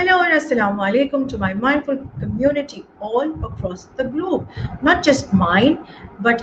Hello and Assalamu alaikum to my mindful community all across the globe. Not just mine, but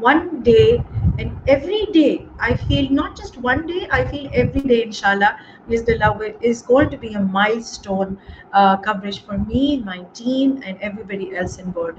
one day and every day, I feel not just one day, I feel every day inshallah is going to be a milestone coverage for me, my team and everybody else involved.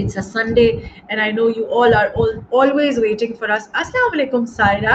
it's a Sunday and I know you all are always waiting for us. Assalamu alaikum Saira,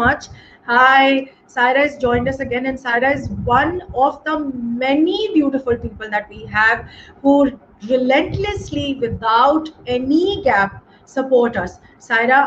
much. Hi, Saira has joined us again, and Saira is one of the many beautiful people that we have who relentlessly without any gap support us. Saira,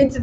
It's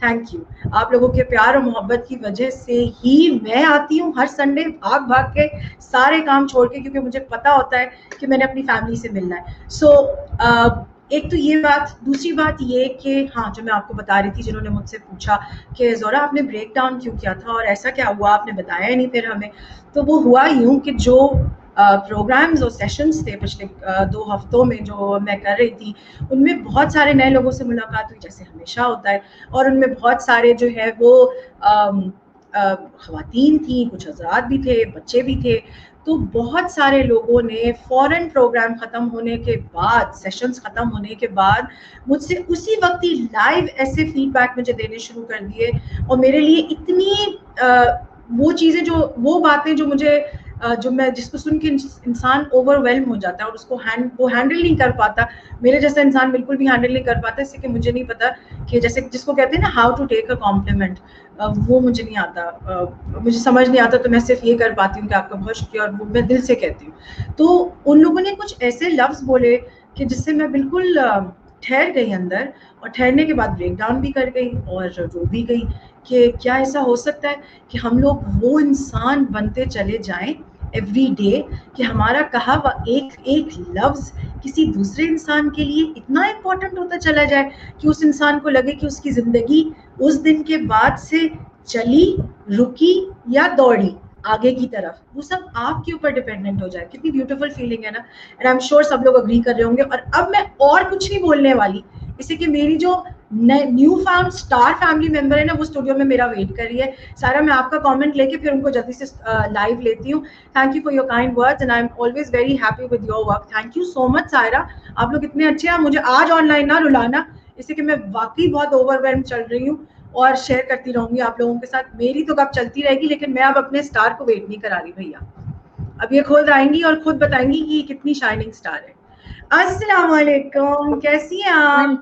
thank you. آپ لوگوں کے پیار اور محبت کی وجہ سے ہی میں آتی ہوں ہر سنڈے بھاگ بھاگ کے سارے کام چھوڑ کے, کیونکہ مجھے پتا ہوتا ہے کہ میں نے اپنی فیملی سے ملنا ہے. سو ایک تو یہ بات. دوسری بات یہ کہ ہاں جو میں آپ کو بتا رہی تھی, جنہوں نے مجھ سے پوچھا کہ زہرا آپ نے بریک ڈاؤن کیوں کیا تھا اور ایسا کیا ہوا, آپ نے بتایا ہی نہیں پھر ہمیں. تو وہ ہوا یوں کہ جو پروگرامز اور سیشنز تھے پچھلے 2 ہفتوں میں جو میں کر رہی تھی, ان میں بہت سارے نئے لوگوں سے ملاقات ہوئی جیسے ہمیشہ ہوتا ہے, اور ان میں بہت سارے جو ہے وہ خواتین تھیں, کچھ حضرات بھی تھے, بچے بھی تھے. تو بہت سارے لوگوں نے فوراً پروگرام ختم ہونے کے بعد, سیشنز ختم ہونے کے بعد مجھ سے اسی وقت ہی لائیو ایسے فیڈ بیک مجھے دینے شروع کر دیے, اور میرے لیے اتنی وہ چیزیں جو وہ باتیں جو مجھے جو میں جس کو سن کے انسان اوور ویلم ہو جاتا ہے اور اس کو وہ ہینڈل نہیں کر پاتا. میرے جیسا انسان بالکل بھی ہینڈل نہیں کر پاتا, اس لیے کہ مجھے نہیں پتا کہ جیسے جس کو کہتے ہیں نا how to take a compliment, وہ مجھے نہیں آتا, مجھے سمجھ نہیں آتا. تو میں صرف یہ کر پاتی ہوں کہ آپ کا بہت شکریہ, اور وہ میں دل سے کہتی ہوں. تو ان لوگوں نے کچھ ایسے لفظ بولے کہ جس سے میں بالکل ٹھہر گئی اندر, اور ٹھہرنے کے بعد بریک ڈاؤن بھی کر گئی اور رو بھی گئی کہ کیا ایسا ہو سکتا ہے کہ ہم لوگ وہ انسان بنتے چلے جائیں ایوری ڈے کہ ہمارا کہا ایک ایک لفظ کسی دوسرے انسان کے لیے اتنا امپورٹنٹ ہوتا چلا جائے کہ اس انسان کو لگے کہ اس کی زندگی اس دن کے بعد سے چلی, رکی یا دوڑی آگے کی طرف, وہ سب آپ کے اوپر ڈیپینڈنٹ ہو جائے. کتنی بیوٹیفل فیلنگ ہے نا, اینڈ آئی ایم شیور سب لوگ اگری کر رہے ہوں گے. اور اب میں اور کچھ نہیں بولنے والی, اس لیے کہ میری جو new found star family member ہے نا, وہ اسٹوڈیو میں میرا ویٹ کر رہی ہے. سارا میں آپ کا کامنٹ لے کے پھر ان کو جلدی سے لائیو لیتی ہوں. Thank you for your kind words and I am always very happy with your work. Thank you so much Saira, آپ لوگ اتنے اچھے ہیں. مجھے آج آن لائن نہ رلانا, اس لیے کہ میں واقعی بہت اوور ویلم چل رہی ہوں, اور شیئر کرتی رہوں گی آپ لوگوں کے ساتھ. میری تو کب چلتی رہے گی, لیکن میں اب اپنے اسٹار کو ویٹ نہیں کرا رہی بھیا. اب یہ خود آئیں گی اور خود بتائیں گی کہ یہ کتنی شائننگ اسٹار ہے. السلام علیکم, کیسی ہیں آپ؟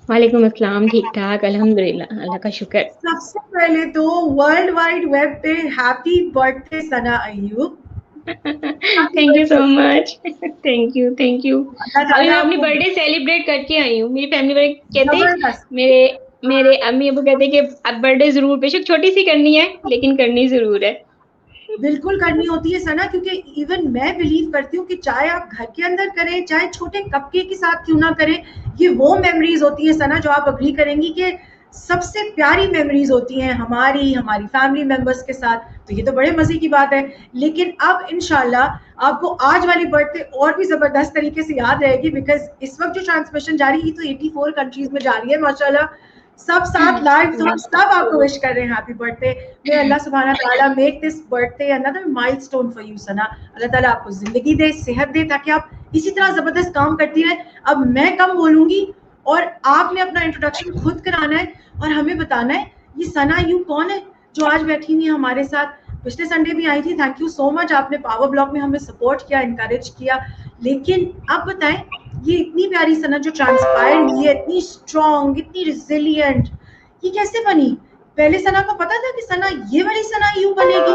وعلیکم السلام, ٹھیک ٹھاک الحمد للہ, اللہ کا شکر. سب سے پہلے تو ورلڈ وائڈ ویب پہ happy birth day Sana Ayub. Thank you so much, thank you thank you. ابھی میں اپنی برتھ ڈے سیلیبریٹ کر کے آئی ہوں. میری فیملی والے کہتے, میرے امی ابو کہتے کہ اب برتھ ڈے ضرور, بے شک چھوٹی سی کرنی ہے لیکن کرنی ضرور ہے. بالکل کرنی ہوتی ہے ثنا, کیونکہ ایون میں بلیو کرتی ہوں کہ چاہے آپ گھر کے اندر کریں, چاہے چھوٹے کپ کیک کے ساتھ کیوں نہ کریں, یہ وہ میموریز ہوتی ہیں ثنا جو آپ اگری کریں گی کہ سب سے پیاری میموریز ہوتی ہیں ہماری فیملی ممبرس کے ساتھ. تو یہ تو بڑے مزے کی بات ہے. لیکن اب انشاءاللہ آپ کو آج والی برتھ ڈے اور بھی زبردست طریقے سے یاد رہے گی, بیکاز اس وقت جو ٹرانسمیشن جاری ہے تو 84 کنٹریز میں جاری ہے ماشاءاللہ, سب ساتھ لائیو, تو ہم سب آپ کو وش کر رہے ہیں ہیپی برتھ ڈے. میں اللہ سبحانہ تعالیٰ make this birth day another milestone for you ثنا. اللہ تعالیٰ آپ کو زندگی دے, صحت دے, تاکہ آپ اسی طرح زبردست کام کرتی رہیں. اب میں کم بولوں گی اور آپ نے اپنا انٹروڈکشن خود کرانا ہے اور ہمیں بتانا ہے یہ ثنا ایوب کون ہے جو آج بیٹھی ہوئی ہے ہمارے ساتھ. پچھلے سنڈے بھی آئی تھی, تھینک یو سو مچ, آپ نے پاور بلاک میں ہمیں سپورٹ کیا, انکریج کیا. لیکن اب بتائیں یہ اتنی پیاری ثنا جو ٹرانسپائر ہوئی ہے, اتنی اسٹرانگ, اتنی ریزیلینٹ, یہ کیسے بنی؟ پہلے ثنا کو پتا تھا کہ ثنا یہ والی ثنا ایوب بنے گی؟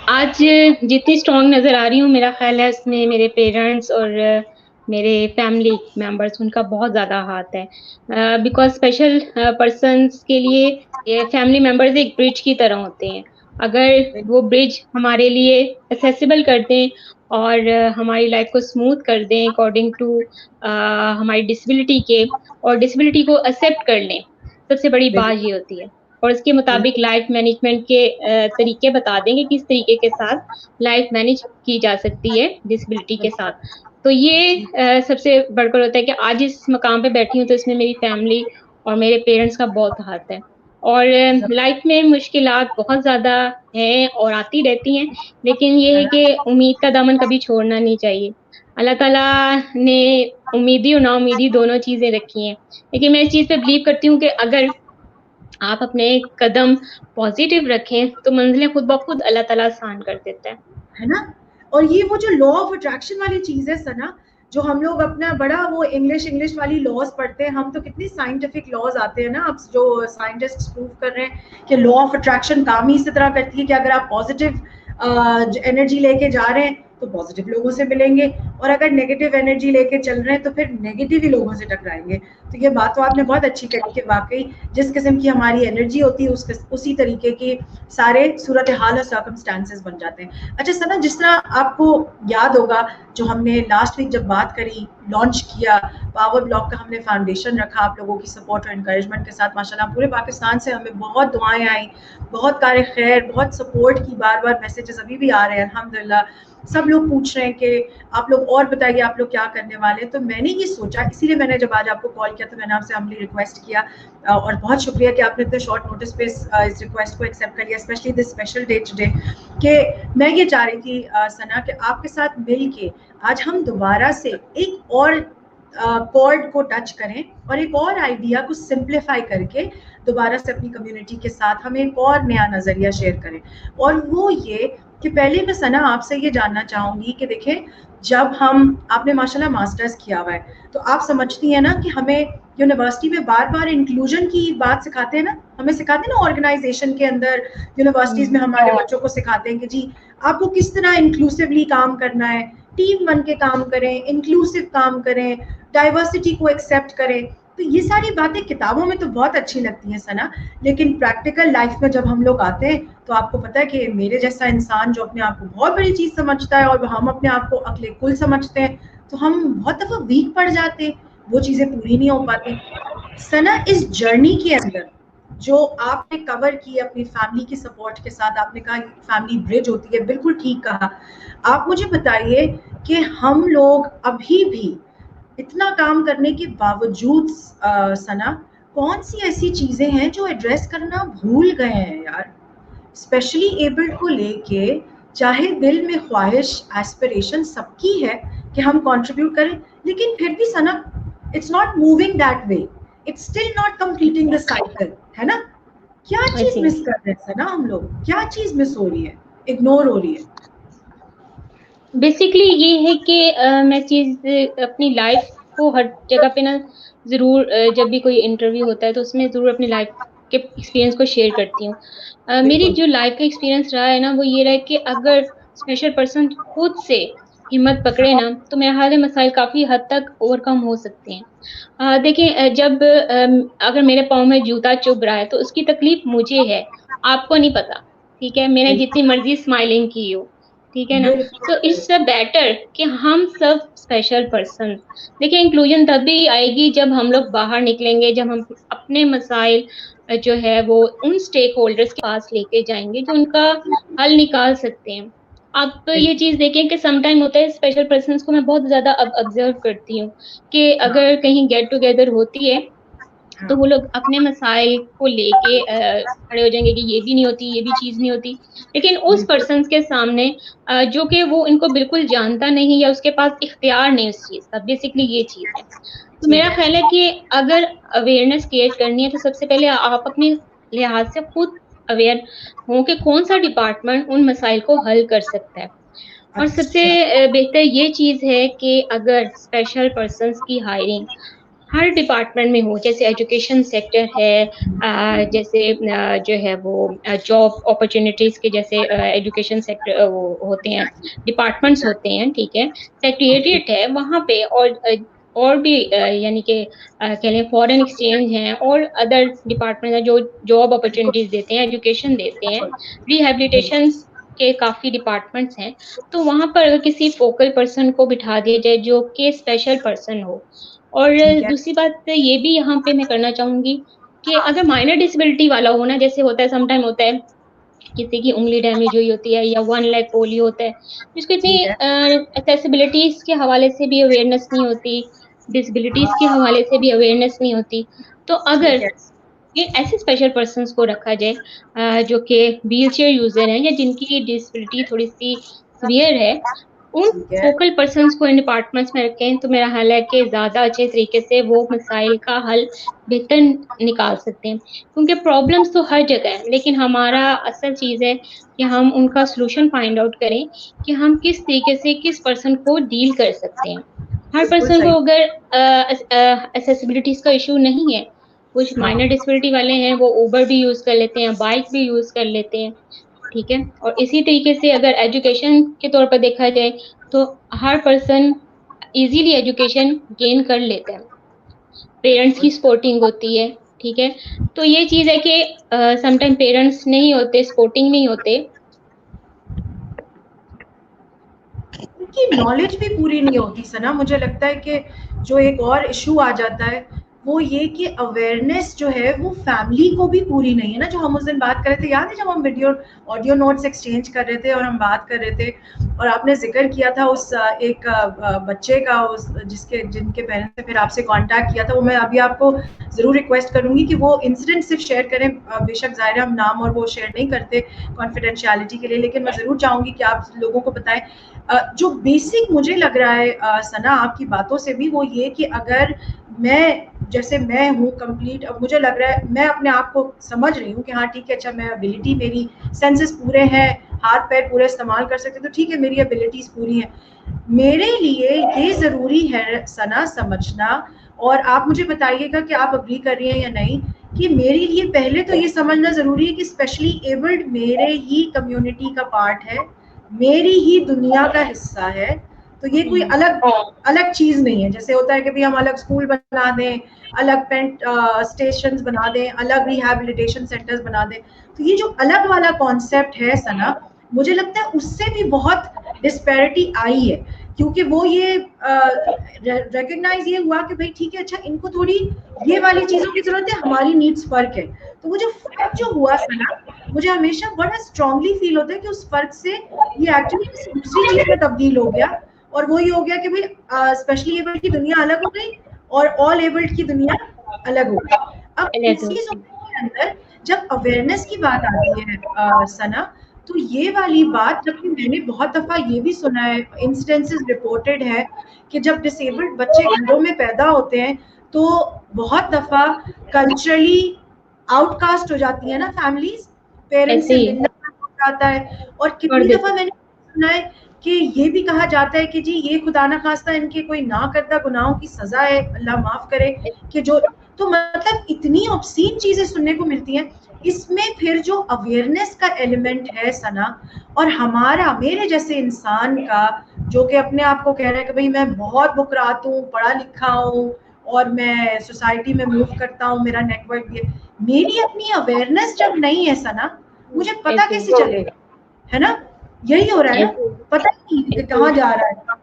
آج جتنی اسٹرانگ نظر آ رہی ہوں, میرا خیال ہے اس میں میرے پیرنٹس اور میرے فیملی ممبرس ان کا بہت زیادہ ہاتھ ہے. بیکاز اسپیشل پرسنس کے لیے فیملی ممبرز ایک برج کی طرح ہوتے ہیں. اگر وہ برج ہمارے لیے ایکسیسیبل کر دیں اور ہماری لائف کو اسموتھ کر دیں اکارڈنگ ٹو ہماری ڈسیبلٹی کے, اور ڈسیبلٹی کو ایکسیپٹ کر لیں, سب سے بڑی بات یہ ہوتی ہے. اور اس کے مطابق لائف مینجمنٹ کے طریقے بتا دیں گے کس طریقے کے ساتھ لائف مینج کی جا سکتی ہے ڈسیبلٹی کے ساتھ. تو یہ سب سے بڑھ کر ہوتا ہے کہ آج اس مقام پہ بیٹھی ہوں تو اس میں میری فیملی اور میرے پیرنٹس کا بہت ہاتھ ہے. اور لائف میں مشکلات بہت زیادہ ہیں اور آتی رہتی ہیں, لیکن یہ ہے کہ امید کا دامن کبھی چھوڑنا نہیں چاہیے. اللہ تعالیٰ نے امیدی اور نا امیدی دونوں چیزیں رکھی ہیں, لیکن میں اس چیز پہ بلیو کرتی ہوں کہ اگر آپ اپنے قدم پازیٹیو رکھیں تو منزلیں خود بخود اللہ تعالیٰ آسان کر دیتا ہے نا. اور یہ وہ جو لا آف اٹریکشن والی چیز ہے ثنا, جو ہم لوگ اپنا بڑا وہ انگلش والی لاز پڑھتے ہیں, ہم تو کتنی سائنٹیفک لاز آتے ہیں نا اب جو سائنٹسٹ پروو کر رہے ہیں کہ لا آف اٹریکشن کام ہی اسی طرح کرتی ہے کہ اگر آپ پازیٹیو انرجی لے کے جا رہے ہیں تو پازیٹیو لوگوں سے ملیں گے, اور اگر نیگیٹو انرجی لے کے چل رہے ہیں تو پھر نیگیٹو ہی لوگوں سے ٹکرائیں گے. تو یہ بات تو آپ نے بہت اچھی کہی کہ واقعی جس قسم کی ہماری انرجی ہوتی ہے اسی طریقے کی سارے صورتحال اور سرکمسٹانسز بن جاتے ہیں. اچھا ثنا, جس طرح آپ کو یاد ہوگا جو ہم نے لاسٹ ویک جب بات کری, لانچ کیا پاور بلاک کا, ہم نے فاؤنڈیشن رکھا آپ لوگوں کی سپورٹ اور انکریجمنٹ کے ساتھ, ماشاءاللہ پورے پاکستان سے ہمیں بہت دعائیں آئیں, بہت کار خیر, بہت سپورٹ کی, بار بار میسیجز ابھی بھی آ رہے ہیں الحمدللہ. سب لوگ پوچھ رہے ہیں کہ آپ لوگ اور بتائیے آپ لوگ کیا کرنے والے ہیں. تو میں نے یہ سوچا, اسی لیے میں نے جب آج آپ کو کال کیا تو میں نے آپ سے ہمبلی ریکویسٹ کیا, اور بہت شکریہ کہ آپ نے اتنے شارٹ نوٹس پہ اس ریکویسٹ کو ایکسیپٹ کر لیا, especially this special day today, کہ میں یہ چاہ رہی تھی ثنا کہ آپ کے ساتھ مل کے آج ہم دوبارہ سے ایک اور کارڈ کو ٹچ کریں اور ایک اور آئیڈیا کو سمپلیفائی کر کے دوبارہ سے اپنی کمیونٹی کے ساتھ ہم ایک اور نیا نظریہ شیئر کریں. اور وہ یہ کہ پہلے میں ثنا آپ سے یہ جاننا چاہوں گی کہ دیکھیں, جب آپ نے ماشاءاللہ ماسٹرز کیا ہوا ہے تو آپ سمجھتی ہیں نا کہ ہمیں یونیورسٹی میں بار بار انکلوژن کی بات سکھاتے ہیں نا, ہمیں سکھاتے ہیں نا آرگنائزیشن کے اندر, یونیورسٹیز میں ہمارے بچوں کو سکھاتے ہیں کہ جی آپ کو کس طرح انکلوسیولی کام کرنا ہے, ٹیم بن کے کام کریں, انکلوسیو کام کریں, ڈائیورسٹی کو ایکسیپٹ کریں. تو یہ ساری باتیں کتابوں میں تو بہت اچھی لگتی ہیں ثنا, لیکن پریکٹیکل لائف میں جب ہم لوگ آتے ہیں تو آپ کو پتا ہے کہ میرے جیسا انسان جو اپنے آپ کو بہت بڑی چیز سمجھتا ہے اور ہم اپنے آپ کو عقل کل سمجھتے ہیں, تو ہم بہت دفعہ ویک پڑ جاتے ہیں, وہ چیزیں پوری نہیں ہو پاتی. ثنا, اس جرنی کے اندر جو آپ نے کور کی اپنی فیملی کی سپورٹ کے ساتھ, آپ نے کہا فیملی برج ہوتی ہے, بالکل ٹھیک کہا. آپ مجھے بتائیے کہ ہم لوگ ابھی بھی اتنا کام کرنے کے باوجود ثنا, کون سی ایسی چیزیں ہیں جو ایڈریس کرنا بھول گئے ہیں یار, اسپیشلی ایبلڈ کو لے کے. چاہے دل میں خواہش ایسپریشن سب کی ہے کہ ہم کنٹریبیوٹ کریں, لیکن پھر بھی Sana it's not moving that way, it's still not completing the cycle, ہے نا. کیا چیز مس کر رہے ہیں ثنا ہم لوگ, کیا چیز مس ہو رہی ہے, اگنور ہو رہی ہے؟ بیسکلی یہ ہے کہ میں چیز اپنی لائف کو ہر جگہ پہ نا ضرور, جب بھی کوئی انٹرویو ہوتا ہے تو اس میں ضرور اپنی لائف کے ایکسپیرینس کو شیئر کرتی ہوں. میری جو لائف کا ایکسپیرینس رہا ہے نا وہ یہ رہا ہے کہ اگر اسپیشل پرسن خود سے ہمت پکڑے نا تو میرا خیال ہے مسائل کافی حد تک اوور کم ہو سکتے ہیں. دیکھیں, جب اگر میرے پاؤں میں جوتا چبھ رہا ہے تو اس کی تکلیف مجھے ہے, آپ کو نہیں پتا, ٹھیک ہے, میں نے جتنی مرضی اسمائلنگ کی ہو, ٹھیک ہے نا. تو اٹس بیٹر کہ ہم سب اسپیشل پرسن, دیکھیں انکلوژن تبھی آئے گی جب ہم لوگ باہر نکلیں گے, جب ہم اپنے مسائل جو ہے وہ ان اسٹیک ہولڈرس کے پاس لے کے جائیں گے جو ان کا حل نکال سکتے ہیں. آپ یہ چیز دیکھیں کہ سم ٹائم ہوتا ہے اسپیشل پرسنس کو میں بہت زیادہ اب آبزرو کرتی ہوں کہ اگر کہیں گیٹ ٹوگیدر ہوتی ہے تو وہ لوگ اپنے مسائل کو لے کے کھڑے ہو جائیں گے کہ یہ بھی نہیں ہوتی, یہ بھی چیز نہیں ہوتی, لیکن اس پرسنس کے سامنے جو کہ وہ ان کو بالکل جانتا نہیں یا اس کے پاس اختیار نہیں اس چیز کا, بیسکلی یہ چیز ہے. تو میرا خیال ہے کہ اگر اویئرنیس کریٹ کرنی ہے تو سب سے پہلے آپ اپنے لحاظ سے خود اویئر ہوں کہ کون سا ڈپارٹمنٹ ان مسائل کو حل کر سکتا ہے. اور سب سے بہتر یہ چیز ہے کہ اگر اسپیشل پرسنس کی ہائرنگ ہر ڈپارٹمنٹ میں ہو, جیسے ایجوکیشن سیکٹر ہے, جیسے جو ہے وہ جاب اپرچونیٹیز کے جیسے ایجوکیشن سیکٹر وہ ہوتے ہیں, ڈپارٹمنٹس ہوتے ہیں, ٹھیک ہے, سیکریٹریٹ ہے وہاں پہ, اور بھی یعنی کہ کہہ لیں فورن ایکسچینج ہیں اور ادر ڈپارٹمنٹ ہیں جو جاب اپرچونیٹیز دیتے ہیں, ایجوکیشن دیتے ہیں, ریہیبلیٹیشن کے کافی ڈپارٹمنٹس ہیں. تو وہاں پر اگر کسی فوکل پرسن کو بٹھا دیا جائے جو کہ اسپیشل پرسن ہو. اور دوسری بات یہ بھی یہاں پہ میں کرنا چاہوں گی کہ اگر مائنر ڈسیبلٹی والا ہونا, جیسے ہوتا ہے سم ٹائم ہوتا ہے کسی کی انگلی ڈیمیج ہوئی ہوتی ہے یا 1 لیگ پولیو ہوتا ہے, جس کو اتنی ایکسیسیبلٹیز کے حوالے سے بھی اویئرنیس نہیں ہوتی, ڈسبلٹیز کے حوالے سے بھی اویئرنیس نہیں ہوتی. تو اگر یہ ایسے اسپیشل پرسنس کو رکھا جائے جو کہ ویل چیئر یوزر ہیں یا جن کی ڈسبلٹی تھوڑی سی سیویئر ہے, ان فوکل پرسنس کو ان ڈپارٹمنٹس میں رکھیں تو میرا خیال ہے کہ زیادہ اچھے طریقے سے وہ مسائل کا حل بہتر نکال سکتے ہیں. کیونکہ پرابلمس تو ہر جگہ ہے, لیکن ہمارا اصل چیز ہے کہ ہم ان کا سولوشن فائنڈ آؤٹ کریں کہ ہم کس طریقے سے کس پرسن کو ڈیل کر سکتے ہیں. ہر پرسن کو اگر ایکسیسیبلٹیز کا ایشو نہیں ہے, کچھ مائنر ڈسبلٹی والے ہیں وہ اوبر بھی یوز کر لیتے ہیں, بائک بھی یوز کر لیتے ہیں, ٹھیک ہے. اور اسی طریقے سے اگر ایجوکیشن کے طور پر دیکھا جائے تو ہر پرسن ایزیلی ایجوکیشن گین کر لیتا ہے. پیرنٹس کی سپورٹنگ ہوتی ہے, ٹھیک ہے. تو یہ چیز ہے کہ سم ٹائم پیرنٹس نہیں ہوتے, سپورٹنگ نہیں ہوتے. ان کی نالج بھی پوری نہیں ہوتی سنا. مجھے لگتا ہے کہ جو ایک اور ایشو آ جاتا ہے وہ یہ کہ اویئرنیس جو ہے وہ فیملی کو بھی پوری نہیں ہے نا. جو ہم اس دن بات کر رہے تھے, یاد ہے جب ہم آڈیو نوٹس ایکسچینج کر رہے تھے اور ہم بات کر رہے تھے اور آپ نے ذکر کیا تھا اس ایک بچے کا جن کے پیرنٹس نے پھر آپ سے کانٹیکٹ کیا تھا. وہ میں ابھی آپ کو ضرور ریکویسٹ کروں گی کہ وہ انسیڈنٹ صرف شیئر کریں. بے شک ظاہر ہے ہم نام اور وہ شیئر نہیں کرتے کانفیڈینشیلٹی کے لیے, لیکن میں ضرور چاہوں گی کہ آپ لوگوں کو بتائیں. جو بیسک مجھے لگ رہا ہے ثنا آپ کی باتوں سے بھی, وہ یہ کہ اگر میں جیسے میں ہوں کمپلیٹ, اب مجھے لگ رہا ہے میں اپنے آپ کو سمجھ رہی ہوں کہ ہاں ٹھیک ہے, اچھا میں ابیلٹی, میری سینسز پورے ہیں, ہاتھ پیر پورے استعمال کر سکتے, تو ٹھیک ہے میری ابیلٹیز پوری ہیں. میرے لیے یہ ضروری ہے ثنا سمجھنا, اور آپ مجھے بتائیے گا کہ آپ اگری کر رہی ہیں یا نہیں, کہ میرے لیے پہلے تو یہ سمجھنا ضروری ہے کہ اسپیشلی ایبلڈ میرے ہی کمیونٹی کا پارٹ ہے, میری ہی دنیا کا حصہ ہے. تو یہ کوئی الگ چیز نہیں ہے. جیسے ہوتا ہے کہ ہم الگ اسکول بنا دیں, الگ پینٹ اسٹیشنز بنا دیں, الگ ریہیبلیٹیشن سینٹرز بنا دیں. تو یہ جو الگ والا کانسیپٹ ہے ثنا, مجھے لگتا ہے اس سے بھی بہت ڈسپیرٹی آئی ہے, کیونکہ وہ یہ ریکگنائز یہ ہوا کہ بھائی ٹھیک ہے, اچھا ان کو تھوڑی یہ والی چیزوں کی ضرورت ہے, ہماری نیڈس فرق ہے. تو وہ جو فرق جو ہوا ثنا, مجھے ہمیشہ بڑا اسٹرانگلی فیل ہوتا ہے کہ اس فرق سے یہ ایکچولی دوسری چیز میں تبدیل ہو گیا, اور وہ یہ ہو گیا کہ بھائی اسپیشلی ایبلڈ کی دنیا الگ ہو گئی اور آل ایبلڈ کی دنیا الگ ہو گئی. اب اسی صورت کے اندر جب اویئرنیس کی بات آتی ہے ثنا, تو یہ والی بات, جبکہ میں نے بہت دفعہ یہ بھی سنا ہے, انسٹنسز رپورٹڈ ہے کہ جب ڈس ایبلڈ بچے گھروں میں پیدا ہوتے ہیں تو بہت دفعہ کلچرلی آؤٹ کاسٹ ہو جاتی ہے نا فیملیز, پیرنٹس سے ملنا جاتا ہے. اور کتنی دفعہ میں نے سنا ہے کہ یہ بھی کہا جاتا ہے کہ جی یہ خدا نہ خواستہ ان کے کوئی نہ کردہ گناہوں کی سزا ہے, اللہ معاف کرے, کہ جو, تو مطلب اتنی obscene چیزیں سننے کو ملتی ہیں. اس میں پھر جو اویئرنیس کا ایلیمنٹ ہے ثنا, اور ہمارا, میرے جیسے انسان کا جو کہ اپنے آپ کو کہہ رہا ہے کہ بھئی میں بہت بکرات ہوں, پڑھا لکھا ہوں اور میں سوسائٹی میں موو کرتا ہوں, میرا نیٹ ورک بھی ہے, میری اپنی اویئرنیس جب نہیں ہے ثنا, مجھے پتا کیسے چلے گا, ہے نا. یہی ہو رہا ہے نا, پتہ نہیں کہ کہاں جا رہا ہے.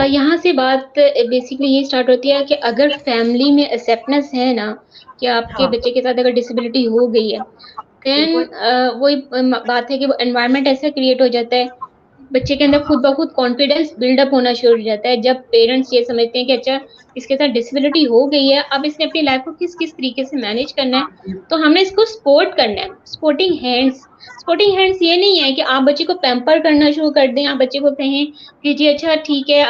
یہاں سے بات بیسکلی یہ اسٹارٹ ہوتی ہے کہ اگر فیملی میں ایکسیپٹنس ہے نا, کہ آپ کے بچے کے ساتھ اگر ڈسیبلٹی ہو گئی ہے, دین وہی بات ہے کہ وہ انوائرمنٹ ایسا کریٹ ہو جاتا ہے, بچے کے اندر خود بخود کانفیڈینس بلڈ اپ ہونا شروع ہو جاتا ہے. جب پیرنٹس یہ سمجھتے ہیں کہ اچھا اس کے ساتھ ڈسیبلٹی ہو گئی ہے, اب اس نے اپنی لائف کو کس طریقے سے مینیج کرنا ہے, تو ہم نے اس کو سپورٹ کرنا ہے. سپورٹنگ ہینڈس یہ نہیں ہے کہ آپ بچے کو پیمپر کرنا شروع کر دیں, آپ بچے کو کہیں کہ جی اچھا ٹھیک ہے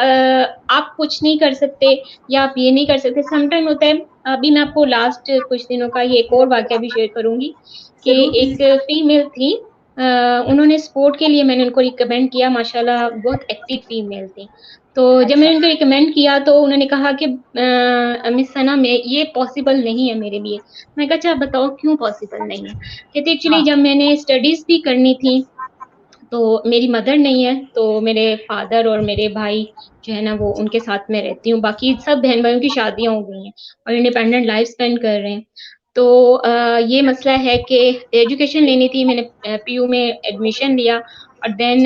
آپ کچھ نہیں کر سکتے یا آپ یہ نہیں کر سکتے. سم ٹائم ہوتا ہے, ابھی میں آپ کو لاسٹ کچھ دنوں کا یہ ایک اور واقعہ بھی شیئر کروں گی کہ ایک فیمیل تھی, انہوں نے سپورٹ کے لیے میں نے ان کو ریکمینڈ کیا, ماشاءاللہ بہت ایکٹیو فیمیل تھی. تو جب میں نے ان کو ریکمینڈ کیا تو انہوں نے کہا کہ مس ثنا میں یہ پاسبل نہیں ہے میرے لیے. میں کہا اچھا بتاؤ کیوں پاسبل نہیں ہے. کہتے ایکچولی جب میں نے اسٹڈیز بھی کرنی تھی تو میری مدر نہیں ہے, تو میرے فادر اور میرے بھائی جو ہے نا وہ ان کے ساتھ میں رہتی ہوں, باقی سب بہن بھائیوں کی شادیاں ہو گئی ہیں اور انڈیپینڈنٹ لائف اسپینڈ کر رہے ہیں. تو یہ مسئلہ ہے کہ ایجوکیشن لینی تھی, میں نے پی یو میں ایڈمیشن لیا, اور دین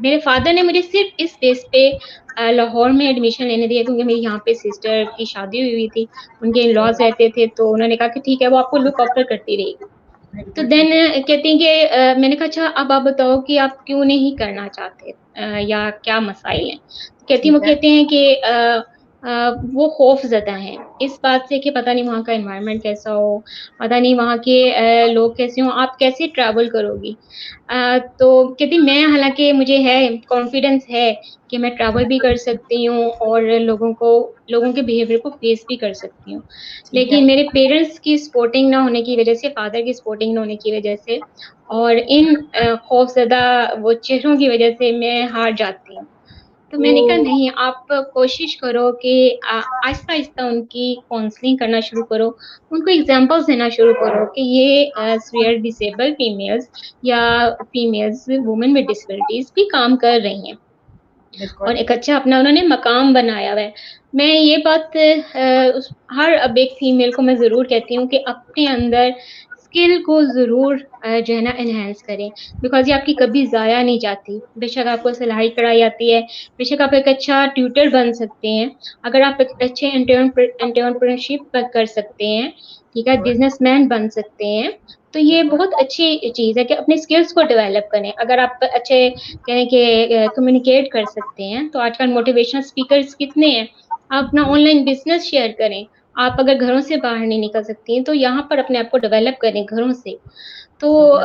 میرے فادر نے مجھے صرف اس بیس پہ لاہور میں ایڈمیشن لینے دیا کیونکہ میری یہاں پہ سسٹر کی شادی ہوئی تھی, ان کے لاز رہتے تھے, تو انہوں نے کہا کہ ٹھیک ہے وہ آپ کو لک آفٹر کرتی رہے گی. تو دین کہتی ہیں کہ میں نے کہا اچھا اب آپ بتاؤ کہ آپ کیوں نہیں کرنا چاہتے یا کیا مسائل ہیں. کہتی وہ کہتے ہیں کہ وہ خوف زدہ ہیں اس بات سے کہ پتہ نہیں وہاں کا انوائرمنٹ کیسا ہو, پتہ نہیں وہاں کے لوگ کیسے ہوں, آپ کیسے ٹریول کرو گی. تو کہتی میں, حالانکہ مجھے ہے کانفیڈینس ہے کہ میں ٹریول بھی کر سکتی ہوں اور لوگوں کے بیہیویئر کو فیس بھی کر سکتی ہوں, لیکن میرے پیرنٹس کی سپورٹنگ نہ ہونے کی وجہ سے, فادر کی سپورٹنگ نہ ہونے کی وجہ سے, اور ان خوف زدہ وہ چہروں کی وجہ سے میں ہار جاتی ہوں. تو میں نے کہا نہیں, آپ کوشش کرو کہ آہستہ آہستہ ان کی کاؤنسلنگ کرنا شروع کرو, ان کو ایگزامپلس دینا شروع کرو کہ یہ سویئر ڈسیبل فیمیلز یا فیمیلز وومن ود ڈسیبلٹیز بھی کام کر رہی ہیں اور ایک اچھا اپنا انہوں نے مقام بنایا ہوا ہے. میں یہ بات ہر اب ایک فیمیل کو میں ضرور کہتی ہوں کہ اپنے اندر اسکل کو ضرور جو ہے نا انہینس کریں, بیکاز یہ آپ کی کبھی ضائع نہیں جاتی. بے شک آپ کو سلائی کڑھائی آتی ہے, بے شک آپ ایک اچھا ٹیوٹر بن سکتے ہیں, اگر آپ ایک اچھے انٹرپرینورشپ کر سکتے ہیں, ٹھیک ہے, بزنس مین بن سکتے ہیں, تو یہ بہت اچھی چیز ہے کہ اپنے اسکلس کو ڈیولپ کریں. اگر آپ اچھے کہیں کہ کمیونیکیٹ کر سکتے ہیں, تو آج کل موٹیویشنل اسپیکرس کتنے ہیں, آپ اپنا آن لائن بزنس شیئر کریں. آپ اگر گھروں سے باہر نہیں نکل سکتی ہیں تو یہاں پر اپنے آپ کو ڈیولپ کریں گھروں سے. تو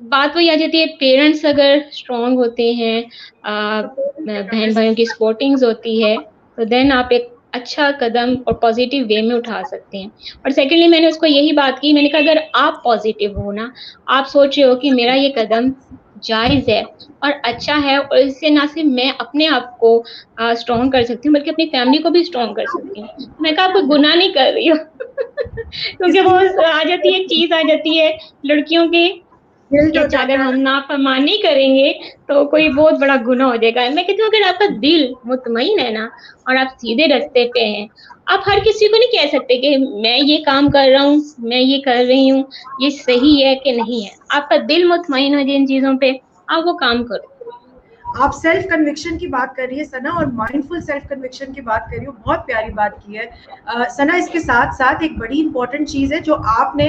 بات وہی آ جاتی ہے, پیرنٹس اگر اسٹرانگ ہوتے ہیں, بہن بھائیوں کی سپورٹنگز ہوتی ہے, تو دین آپ ایک اچھا قدم اور پازیٹیو وے میں اٹھا سکتے ہیں. اور سیکنڈلی میں نے اس کو یہی بات کی, میں نے کہا اگر آپ پازیٹیو ہو نا, آپ سوچ رہے ہو کہ میرا یہ قدم جائز ہے اور اچھا ہے, اور اس سے نہ صرف میں اپنے آپ کو اسٹرانگ کر سکتی ہوں بلکہ اپنی فیملی کو بھی اسٹرانگ کر سکتی ہوں. میں نے کہا آپ کوئی گناہ نہیں کر رہی ہو کیونکہ وہ آ جاتی ہے, ایک چیز آ جاتی ہے لڑکیوں کی کہ اچھا اگر ہم نافرمانی کریں گے تو کوئی بہت بڑا گناہ ہو جائے گا. میں کہتی ہوں اگر آپ کا دل مطمئن ہے نا اور آپ سیدھے رستے پہ ہیں, آپ ہر کسی کو نہیں کہہ سکتے کہ میں یہ کام کر رہا ہوں, میں یہ کر رہی ہوں, یہ صحیح ہے کہ نہیں ہے. آپ کا دل مطمئن ہو جن چیزوں پہ, آپ وہ کام کرو. آپ سیلف کنوکشن کی بات کر رہی ہے ثنا, اور مائنڈفل سیلف کنوکشن کی بات کر رہی ہو, بہت پیاری بات کی ہے ثنا. اس کے ساتھ ساتھ ایک بڑی امپورٹنٹ چیز ہے جو آپ نے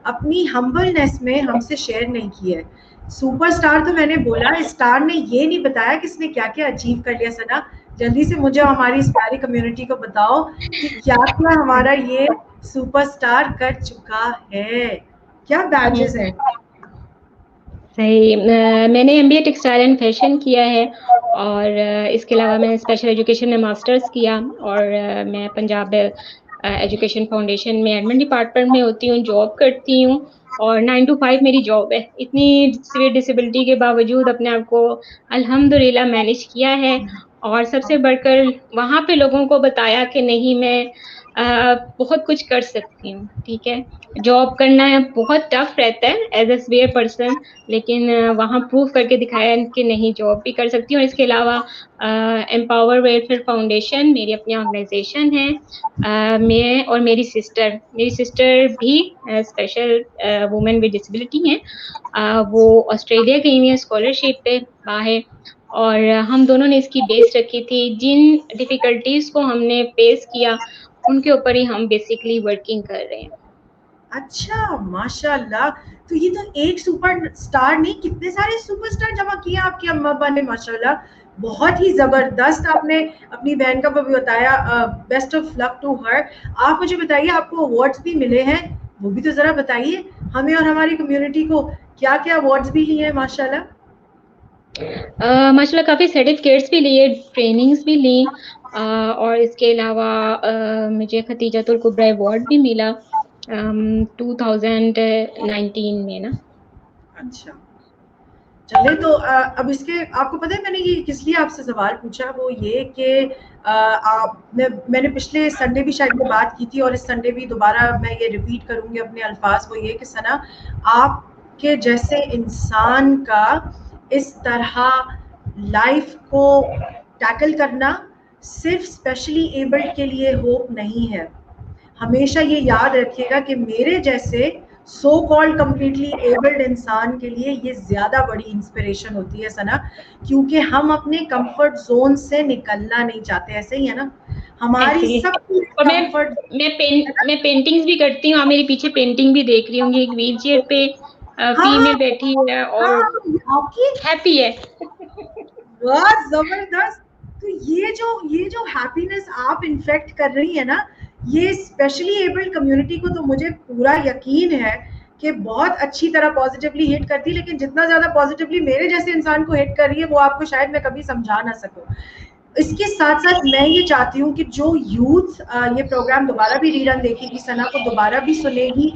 اپنی ہمبلنس میں ہم سے شیئر نہیں کی ہے. سپر اسٹار تو میں نے بولا, اسٹار نے یہ نہیں بتایا کہ اس نے کیا کیا اچیو کر لیا. ثنا جلدی سے مجھے ہماری اس پیاری کمیونٹی کو بتاؤ کہ کیا کیا ہمارا یہ سپر اسٹار کر چکا ہے, کیا بیجز ہیں. صحیح, میں نے M B A textile and fashion کیا ہے, اور اس کے علاوہ میں نے اسپیشل ایجوکیشن میں ماسٹرز کیا, اور میں پنجاب ایجوکیشن فاؤنڈیشن میں ایڈمن ڈپارٹمنٹ میں ہوتی ہوں, جاب کرتی ہوں, اور 9 to 5 میری جاب ہے. اتنی سویئر ڈسیبلٹی کے باوجود اپنے آپ کو الحمدللہ مینیج کیا ہے, اور سب سے بڑھ کر وہاں پہ لوگوں کو بتایا کہ نہیں میں بہت کچھ کر سکتی ہوں. ٹھیک ہے, جاب کرنا بہت ٹف رہتا ہے ایز اے سویئر پرسن, لیکن وہاں پروف کر کے دکھایا کہ نہیں جاب بھی کر سکتی ہوں. اور اس کے علاوہ امپاور ویلفیئر فاؤنڈیشن میری اپنی آرگنائزیشن ہے. میں اور میری سسٹر بھی اسپیشل وومن ود ڈسیبلٹی ہیں, وہ آسٹریلیا گئی ہوئی ہیں اسکالرشپ پہ باہر, اور ہم دونوں نے اس کی بیس رکھی تھی. جن ڈیفیکلٹیز کو ہم نے فیس کیا ان کے اوپر ہی ہم بیسکلی ورکنگ کر رہے ہیں. اچھا ماشاء اللہ, تو یہ تو ایک سپر اسٹار نہیں, کتنے سارے سپر اسٹار جمع کیے آپ کی اما ابا نے. ماشاء اللہ بہت ہی زبردست. آپ نے اپنی بہن کا بھی بتایا, best of luck to her. آپ مجھے بتائیے آپ کو اوارڈز بھی ملے ہیں, وہ بھی تو ذرا بتائیے ہمیں اور ہماری کمیونٹی کو, کیا کیا اوارڈز بھی لیے ہیں ماشاء اللہ. ماشاء اللہ کافی سرٹیفکیٹس بھی لیے, ٹریننگس بھی لی, اور اس کے علاوہ مجھے ختیجۃ الکبریٰ ایوارڈ بھی ملا 2019 میں نا. اچھا چلے, تو اب اس کے آپ کو پتہ ہے میں نے یہ کس لیے آپ سے سوال پوچھا, وہ یہ کہ میں نے پچھلے سنڈے بھی شاید یہ بات کی تھی, اور اس سنڈے بھی دوبارہ میں یہ ریپیٹ کروں گی اپنے الفاظ. وہ یہ کہ ثنا, آپ کے جیسے انسان کا اس طرح لائف کو ٹیکل کرنا صرف اسپیشلی ایبلڈ کے لیے ہوپ نہیں ہے. ہمیشہ یہ یاد رکھیے گا کہ میرے جیسے سو کالڈ کمپلیٹلی ایبلڈ انسان کے لیے یہ زیادہ بڑی انسپریشن ہوتی ہے ثنا, کیونکہ ہم اپنے کمفرٹ زون سے نکلنا نہیں چاہتے. ایسے ہی ہے نا, ہماری سب کی اور کمفرٹ. میں پینٹنگز بھی کرتی ہوں, آپ میرے پیچھے پینٹنگ بھی دیکھ رہی ہوں گی, ایک ویل چیئر پہ ہاں فیمیل بیٹھی ہے اور آپ کی ہیپی ہے. بہت زبردست. تو یہ جو ہیپینس آپ انفیکٹ کر رہی ہیں نا, یہ اسپیشلی ایبلڈ کمیونٹی کو تو مجھے پورا یقین ہے کہ بہت اچھی طرح پازیٹیولی ہٹ کرتی. لیکن جتنا زیادہ پازیٹیولی میرے جیسے انسان کو ہٹ کر رہی ہے, وہ آپ کو شاید میں کبھی سمجھا نہ سکوں. اس کے ساتھ ساتھ میں یہ چاہتی ہوں کہ جو یوتھ یہ پروگرام دوبارہ بھی ری رن دیکھے گی, ثنا کو دوبارہ بھی سنے گی,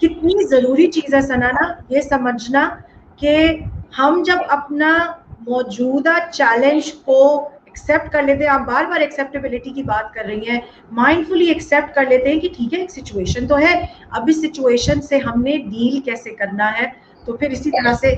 کتنی ضروری چیز ہے ثنا نا یہ سمجھنا کہ ہم جب اپنا موجودہ چیلنج کو ایکسیپٹ کر لیتے ہیں. آپ بار بار ایکسیپٹیبلٹی کی بات کر رہی ہیں, مائنڈفلی ایکسیپٹ کر لیتے ہیں کہ ٹھیک ہے ایک سچویشن تو ہے, اب اس سچویشن سے ہم نے ڈیل کیسے کرنا ہے, تو پھر اسی طرح سے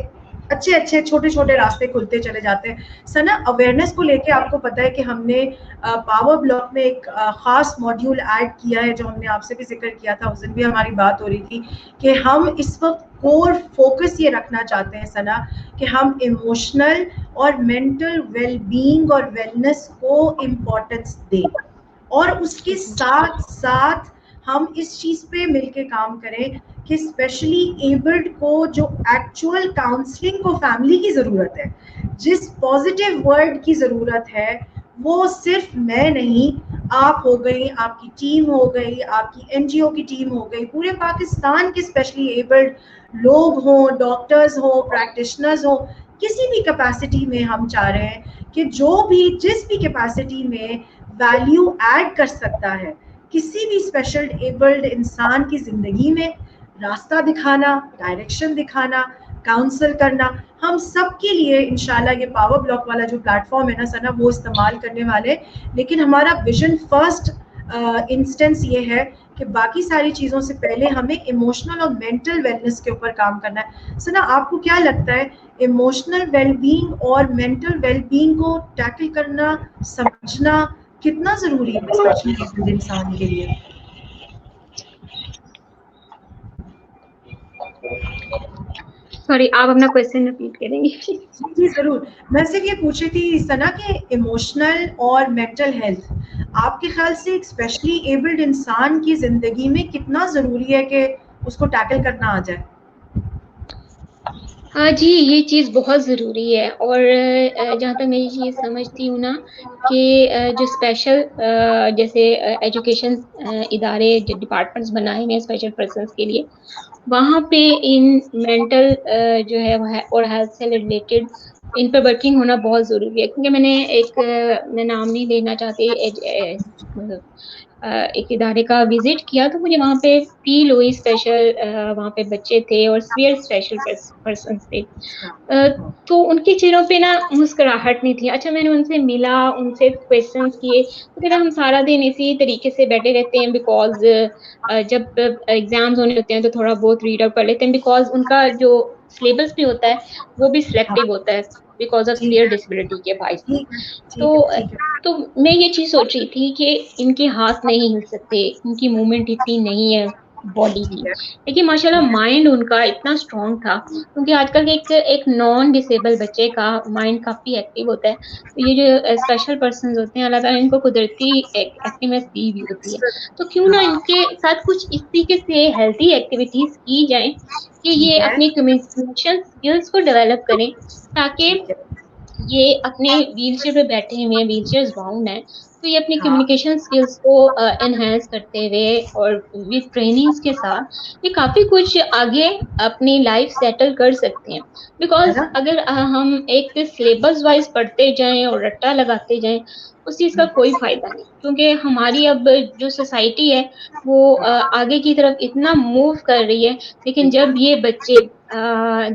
اچھے اچھے چھوٹے چھوٹے راستے کھلتے چلے جاتے ہیں. ثنا, اویئرنیس کو لے کے آپ کو پتا ہے کہ ہم نے پاور بلاک میں ایک خاص ماڈیول ایڈ کیا ہے, جو ہم نے آپ سے بھی ذکر کیا تھا, اس دن بھی ہماری بات ہو رہی تھی کہ ہم اس وقت کور فوکس یہ رکھنا چاہتے ہیں ثنا کہ ہم ایموشنل اور مینٹل ویل بینگ اور ویلنس کو امپورٹنس دیں, اور اس کے ساتھ ساتھ ہم اس چیز پہ مل کے کام کریں کہ اسپیشلی ایبلڈ کو جو ایکچوئل کاؤنسلنگ کو فیملی کی ضرورت ہے, جس پازیٹیو ورڈ کی ضرورت ہے, وہ صرف میں نہیں, آپ ہو گئی, آپ کی ٹیم ہو گئی, آپ کی این جی او کی ٹیم ہو گئی, پورے پاکستان کے اسپیشلی ایبلڈ لوگ ہوں, ڈاکٹرز ہوں, پریکٹیشنرز ہوں, کسی بھی کیپیسٹی میں ہم چاہ رہے ہیں کہ جو بھی جس بھی کیپیسٹی میں ویلیو ایڈ کر سکتا ہے کسی بھی اسپیشل ایبلڈ انسان کی زندگی میں, راستہ دکھانا, ڈائریکشن دکھانا, کاؤنسل کرنا, ہم سب کے لیے انشاءاللہ یہ پاور بلاک والا جو پلیٹ فارم ہے نا ثنا, وہ استعمال کرنے والے. لیکن ہمارا ویژن فرسٹ انسٹنس یہ ہے کہ باقی ساری چیزوں سے پہلے ہمیں ایموشنل اور مینٹل ویلنس کے اوپر کام کرنا ہے. ثنا, آپ کو کیا لگتا ہے ایموشنل ویل بینگ اور مینٹل ویل بینگ کو ٹیکل کرنا, سمجھنا کتنا ضروری ہے اسپیشلی انسان کے لیے؟ سوری, آپ اپنا کوشچن ریپیٹ کریں گے؟ جی ضرور. میں صرف یہ پوچھ رہی تھی ثنا کہ ایموشنل اور مینٹل ہیلتھ آپ کے خیال سے ایک اسپیشلی ایبلڈ انسان کی زندگی میں کتنا ضروری ہے کہ اس کو ٹیکل کرنا آ جائے؟ ہاں جی, یہ چیز بہت ضروری ہے. اور جہاں تک میں یہ چیز سمجھتی ہوں نا کہ جو اسپیشل جیسے ایجوکیشن ادارے ڈپارٹمنٹس بنائے ہیں اسپیشل پرسنس کے لیے, وہاں پہ ان مینٹل جو ہے اور ہیلتھ سے ریلیٹڈ ان پہ ورکنگ ہونا بہت ضروری ہے. کیونکہ میں نام نہیں لینا چاہتی, ایک ادارے کا وزٹ کیا تو مجھے وہاں پہ فیل ہوئی اسپیشل, وہاں پہ بچے تھے اور سیویئر اسپیشل پرسنس تھے, تو ان کے چہروں پہ نا مسکراہٹ نہیں تھی. اچھا, میں نے ان سے ملا, ان سے کویشچنس کیے, تو کہتے ہم سارا دن اسی طریقے سے بیٹھے رہتے ہیں بیکاز جب ایگزامز ہونے ہوتے ہیں تو تھوڑا بہت ریڈ اپ کر لیتے ہیں, بیکاز ان کا جو سلیبس بھی ہوتا ہے وہ بھی سلیکٹیو ہوتا ہے بیکاز آف دیئر ڈسبلٹی کے باعث. تو میں یہ چیز سوچ رہی تھی کہ ان کے ہاتھ نہیں ہل سکتے, ان کی موومنٹ اتنی نہیں ہے باڈی کی, لیکن ماشاءاللہ مائنڈ ان کا اتنا اسٹرانگ تھا. کیونکہ آج کل ایک نان ڈسیبل بچے کا مائنڈ کافی ایکٹیو ہوتا ہے. تو یہ جو اسپیشل پرسنز ہوتے ہیں, اللہ تعالیٰ ان کو قدرتی ایکٹیونیس دی ہوئی ہوتی ہے, تو کیوں نہ ان کے ساتھ کچھ اس طریقے سے ہیلتھی ایکٹیویٹیز کی جائیں کہ یہ اپنے کمیونیکیشن اسکلس کو ڈیولپ کریں, تاکہ یہ اپنے ویل چیئر پہ بیٹھے ہوئے ہیں, ویل چیئر باؤنڈ ہیں, تو یہ اپنی کمیونیکیشن اسکلس کو انہینس کرتے ہوئے اور وتھ ٹریننگس کے ساتھ یہ کافی کچھ آگے اپنی لائف سیٹل کر سکتے ہیں. بیکاز اگر ہم ایک سلیبس وائز پڑھتے جائیں اور رٹا لگاتے جائیں, اس چیز کا کوئی فائدہ نہیں. کیونکہ ہماری اب جو سوسائٹی ہے وہ آگے کی طرف اتنا موو کر رہی ہے, لیکن جب یہ بچے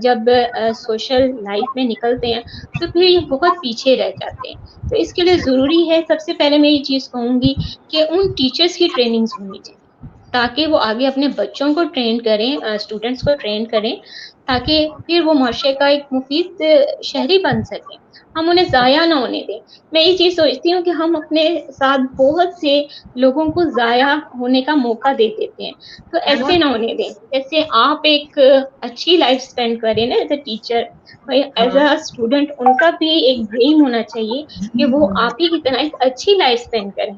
جب سوشل لائف میں نکلتے ہیں تو پھر یہ بہت پیچھے رہ جاتے ہیں. تو اس کے لیے ضروری ہے, سب سے پہلے میں یہ چیز کہوں گی کہ ان ٹیچرس کی ٹریننگز ہونی چاہیے, تاکہ وہ آگے اپنے بچوں کو ٹرین کریں, اسٹوڈینٹس کو ٹرین کریں, تاکہ پھر وہ معاشرے کا ایک مفید شہری بن سکیں, ہم انہیں ضائع نہ ہونے دیں. میں یہ چیز سوچتی ہوں کہ ہم اپنے ساتھ بہت سے لوگوں کو ضائع ہونے کا موقع دے دیتے ہیں, تو ایسے نہ ہونے دیں. جیسے آپ ایک اچھی لائف اسپینڈ کریں نا as a teacher, as a student, ان کا بھی ایک ڈریم ہونا چاہیے کہ وہ آپ ہی کی طرح ایک اچھی لائف اسپینڈ کریں.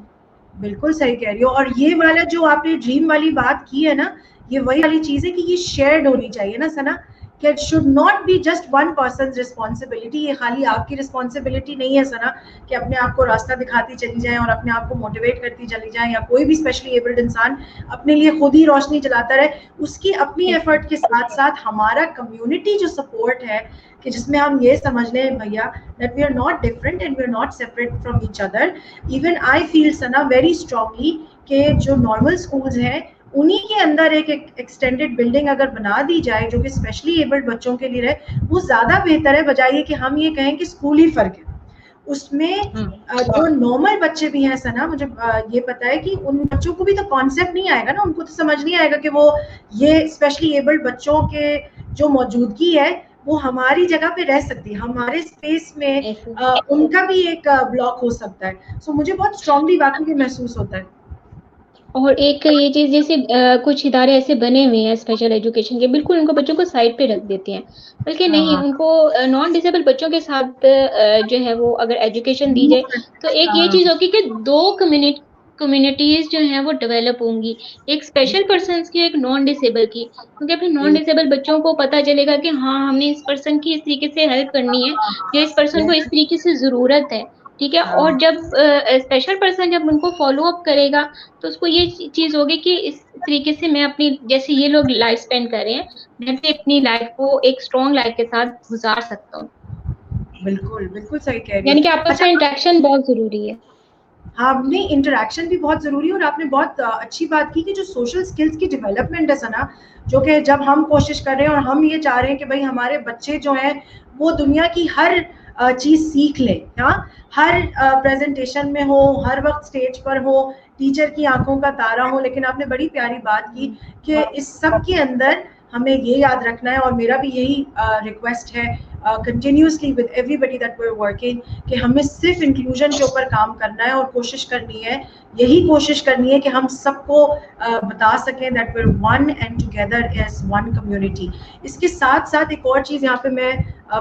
بالکل صحیح کہہ رہی ہو. اور یہ والا جو آپ نے ڈریم والی بات کی ہے نا, یہ وہی والی چیز ہے کہ یہ شیئرڈ ہونی چاہیے نا ثنا, کہ it should not be just one person's responsibility. یہ خالی آپ کی رسپانسبلٹی نہیں ہے ثنا کہ اپنے آپ کو راستہ دکھاتی چلی جائیں اور اپنے آپ کو موٹیویٹ کرتی چلی جائیں, یا کوئی بھی اسپیشلی ایبلڈ انسان اپنے لیے خود ہی روشنی جلاتا رہے. اس کی اپنی ایفرٹ کے ساتھ ساتھ ہمارا کمیونٹی جو سپورٹ ہے, کہ جس میں ہم یہ سمجھ لیں بھیا that we are not different and we are not separate from each other. Even I feel Sana very strongly کہ جو نارمل اسکولز ہیں انہی کے اندر ایک ایکسٹینڈیڈ بلڈنگ اگر بنا دی جائے جو کہ اسپیشلی ایبلڈ بچوں کے لیے رہے, وہ زیادہ بہتر ہے, بجائے کہ ہم یہ کہیں کہ اسکول ہی فرق ہے. اس میں جو نارمل بچے بھی ہیں سنا, مجھے یہ پتا ہے کہ ان بچوں کو بھی تو کانسیپٹ نہیں آئے گا نا, ان کو تو سمجھ نہیں آئے گا کہ وہ یہ اسپیشلی ایبلڈ بچوں کے جو موجودگی ہے وہ ہماری جگہ پہ رہ سکتی ہے, ہمارے اسپیس میں ان کا بھی ایک بلاک ہو سکتا ہے. سو مجھے بہت اسٹرانگلی واقعی محسوس ہوتا ہے. اور ایک یہ چیز جیسے کچھ ادارے ایسے بنے ہوئے ہیں اسپیشل ایجوکیشن کے, بالکل ان کو بچوں کو سائڈ پہ رکھ دیتے ہیں, بلکہ نہیں, ان کو نان ڈسیبل بچوں کے ساتھ جو ہے وہ اگر ایجوکیشن دی جائے تو ایک یہ چیز ہوگی کہ 2 کمیونٹیز جو ہیں وہ ڈیولپ ہوں گی, ایک اسپیشل پرسنس کی, ایک نان ڈسیبل کی, کیونکہ پھر نان ڈسیبل بچوں کو پتا چلے گا کہ ہاں ہم نے اس پرسن کی اس طریقے سے ہیلپ کرنی ہے, یا اس پرسن کو اس طریقے سے ضرورت ہے, ٹھیک ہے. اور جب اسپیشل پرسن جب ان کو فالو اپ کرے گا تو اس کو یہ چیز ہوگی کہ اس طریقے سے میں اپنی, جیسے یہ لوگ لائف اسپینڈ کر رہے ہیں, میں بھی اپنی لائف کو ایک اسٹرانگ لائف کے ساتھ گزار سکتا ہوں. بالکل بالکل صحیح کہہ رہی یعنی کہ ہو. آپس میں انٹریکشن بہت ضروری ہے. ہاں نہیں, انٹریکشن بھی بہت ضروری ہے, اور آپ نے بہت اچھی بات کی کہ جو سوشل اسکلس کی ڈیولپمنٹ ہے سنا, جو کہ جب ہم کوشش کر رہے ہیں اور ہم یہ چاہ رہے ہیں کہ بھائی ہمارے بچے جو ہیں وہ دنیا کی ہر چیز سیکھ لیں, ہاں, ہر پریزنٹیشن میں ہو, ہر وقت اسٹیج پر ہو, ٹیچر کی آنکھوں کا تارا ہو, لیکن آپ نے بڑی پیاری بات کی کہ اس سب کے اندر ہمیں یہ یاد رکھنا ہے, اور میرا بھی یہی ریکویسٹ ہے continuously with everybody that we are working, کہ ہمیں صرف انکلوژن کے اوپر کام کرنا ہے, اور کوشش کرنی ہے, یہی کوشش کرنی ہے کہ ہم سب کو بتا سکیں that we are one and together as one community. اس کے ساتھ ساتھ ایک اور چیز یہاں پہ میں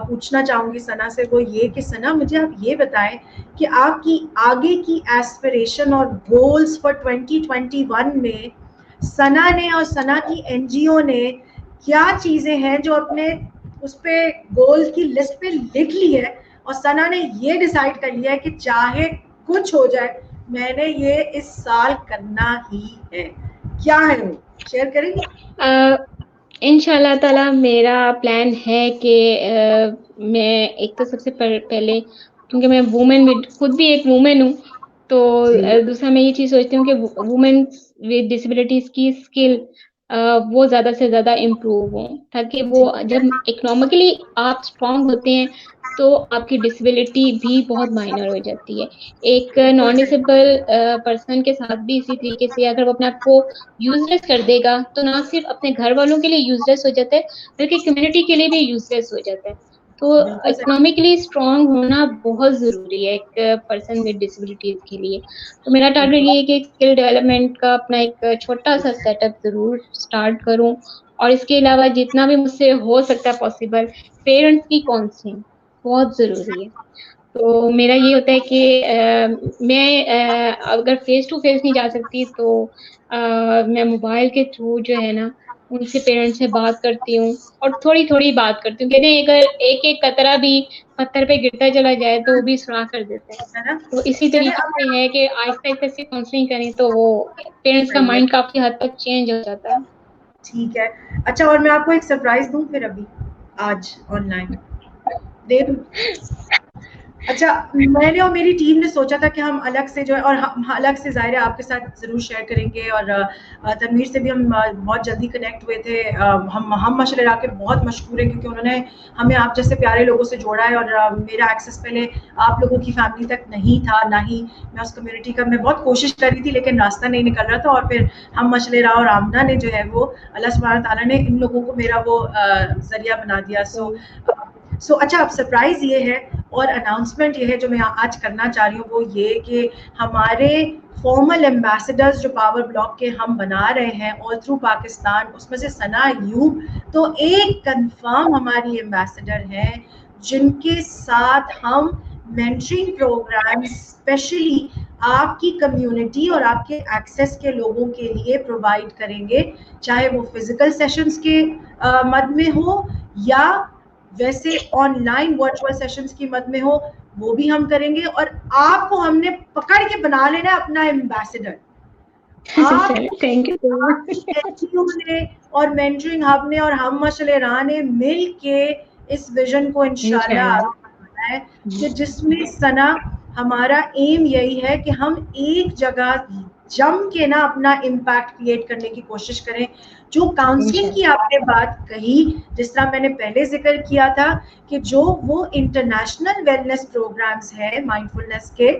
پوچھنا چاہوں گی سنا سے, وہ یہ کہ سنا مجھے آپ یہ بتائیں کہ آپ کی آگے کی ایسپریشن اور گولز فار 2021 میں سنا نے اور سنا کی این جی او نے کیا چیزیں ہیں جو اپنے اس پہ گول کی لسٹ پہ لکھ لی ہے, اور سنا نے یہ ڈیسائیڈ کر لیا ہے کہ چاہے کچھ ہو جائے میں نے یہ اس سال کرنا ہی ہے. کیا ہے وہ شیئر کریں گے؟ ان شاء اللہ تعالی میرا پلان ہے کہ میں ایک تو سب سے پہلے, کیونکہ میں وومن خود بھی ایک وومن ہوں, تو دوسرا میں یہ چیز سوچتی ہوں کہ وومن ود ڈسیبلٹیز کی اسکل وہ زیادہ سے زیادہ امپروو ہوں, تاکہ وہ جب اکنامکلی آپ اسٹرانگ ہوتے ہیں تو آپ کی ڈسیبلٹی بھی بہت مائنر ہو جاتی ہے. ایک نان ڈسیبل پرسن کے ساتھ بھی اسی طریقے سے اگر وہ اپنے آپ کو یوز لیس کر دے گا تو نہ صرف اپنے گھر والوں کے لیے یوز لیس ہو جاتا ہے بلکہ کمیونٹی کے لیے بھی یوز لیس ہو جاتا ہے. تو اکنامکلی اسٹرانگ ہونا بہت ضروری ہے ایک پرسن ود ڈسیبلٹیز کے لیے. تو میرا ٹارگیٹ یہ ہے کہ اسکل ڈیولپمنٹ کا اپنا ایک چھوٹا سا سیٹ اپ ضرور اسٹارٹ کروں, اور اس کے علاوہ جتنا بھی مجھ سے ہو سکتا ہے پاسبل پیرنٹس کی کاؤنسلنگ بہت ضروری ہے. تو میرا یہ ہوتا ہے کہ میں اگر فیس ٹو فیس نہیں جا سکتی تو میں موبائل کے تھرو جو ہے نا ان سے پیرنٹس سے بات کرتی ہوں, اور تھوڑی تھوڑی بات کرتی ہوں, کہتے ہیں اگر ایک ایک قطرہ بھی پتھر پہ گرتا چلا جائے تو وہ بھی سنا کر دیتا ہے. تو اسی طریقے سے ہے کہ آہستہ آہستہ سے کاؤنسلنگ کریں تو وہ پیرنٹس کا مائنڈ کافی حد تک چینج ہو جاتا ہے. ٹھیک ہے. اچھا, اور میں آپ کو ایک سرپرائز دوں پھر ابھی آج آن لائن دے دوں. اچھا, میں نے اور میری ٹیم نے سوچا تھا کہ ہم الگ سے جو ہے, اور ہم الگ سے ظاہر ہے آپ کے ساتھ ضرور شیئر کریں گے, اور تنویر سے بھی ہم بہت جلدی کنیکٹ ہوئے تھے. ہم مشورہ کے بہت مشکور ہیں کیونکہ انہوں نے ہمیں آپ جیسے پیارے لوگوں سے جوڑا ہے, اور میرا ایکسیس پہلے آپ لوگوں کی فیملی تک نہیں تھا, نہ ہی میں اس کمیونٹی کا, میں بہت کوشش کر رہی تھی لیکن راستہ نہیں نکل رہا تھا. اور پھر ہم مشورہ اور آمنہ نے جو ہے وہ اللہ سبحانہ تعالیٰ نے ان لوگوں کو میرا وہ ذریعہ بنا دیا. سو اچھا, اب سرپرائز یہ ہے اور اناؤنسمنٹ یہ ہے جو میں آج کرنا چاہ رہی ہوں, وہ یہ کہ ہمارے فارمل ایمبیسڈرز جو پاور بلاک کے ہم بنا رہے ہیں آل تھرو پاکستان, اس میں سے ثنا ایوب تو ایک کنفرم ہماری ایمبیسڈر ہیں جن کے ساتھ ہم مینٹرنگ پروگرام اسپیشلی آپ کی کمیونٹی اور آپ کے ایکسیس کے لوگوں کے لیے پرووائڈ کریں گے, چاہے وہ فزیکل سیشنز کے مد میں ہو یا ویسے آن لائن ورچوئل سیشنز کی مد میں ہو, وہ بھی ہم کریں گے. اور آپ کو ہم نے پکڑ کے بنا لینا اپنا ایمبیسڈر. تھینک یو سو مچ. نے اور مینٹرنگ ہب نے اور ہم مشلراہ نے مل کے اس ویژن کو انشاءاللہ بنایا ہے کہ جس میں سنا ہمارا ایم یہی ہے کہ ہم ایک جگہ جم کے نا اپنا امپیکٹ کریٹ کرنے کی کوشش کریں. جو کاؤنسلنگ کی آپ نے بات کہی, جس طرح میں نے پہلے ذکر کیا تھا کہ جو وہ انٹرنیشنل ویلنس پروگرامز ہیں مائنڈ فلنس کے